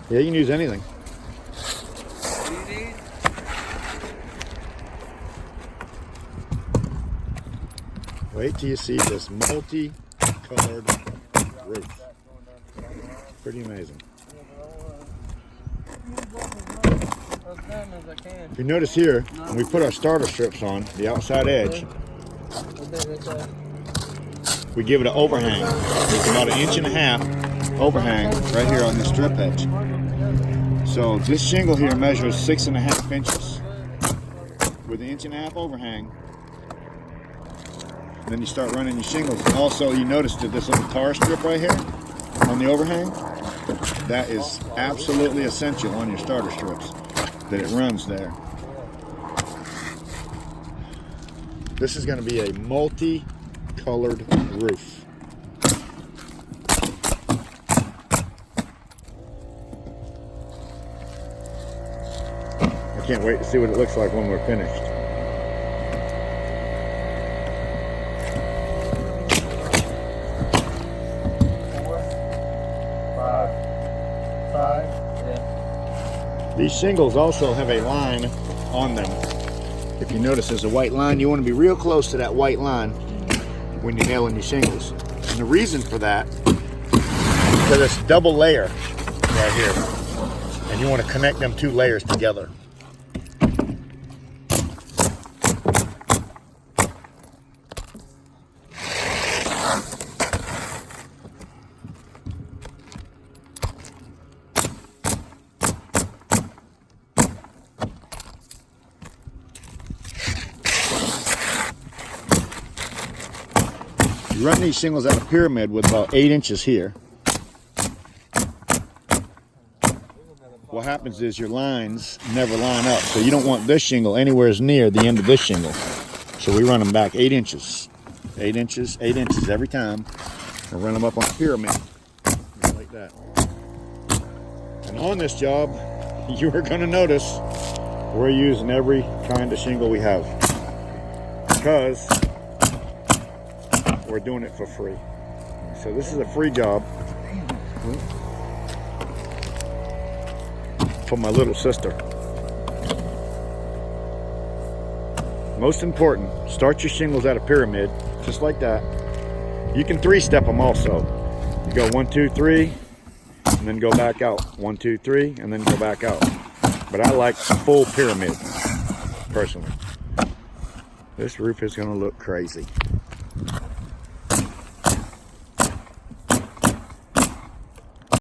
Yeah, you can use anything. Wait till you see this multi-colored roof. Pretty amazing. If you notice here, when we put our starter strips on the outside edge, we give it an overhang. There's about 1.5 inch overhang right here on the strip edge. So this shingle here measures 6.5 inches with an 1.5 inch overhang. Then you start running your shingles. And also you notice that this little tar strip right here on the overhang, that is absolutely essential on your starter strips, that it runs there. This is going to be a multi-colored roof. I can't wait to see what it looks like when we're finished. These shingles also have a line on them. If you notice there's a white line, you want to be real close to that white line when you're nailing your shingles. And the reason for that is because it's double layer right here. And you want to connect them 2 layers together. You run these shingles at a pyramid with about 8 inches here. What happens is your lines never line up, so you don't want this shingle anywhere near the end of this shingle. So we run them back 8 inches. 8 inches, 8 inches every time. And run them up on a pyramid, just like that. And on this job, you are going to notice we're using every kind of shingle we have, because we're doing it for free. So this is a free job for my little sister. Most important, start your shingles at a pyramid, just like that. You can 3-step them also. You go 1, 2, 3, and then go back out. 1, 2, 3, and then go back out. But I like a full pyramid, personally. This roof is going to look crazy.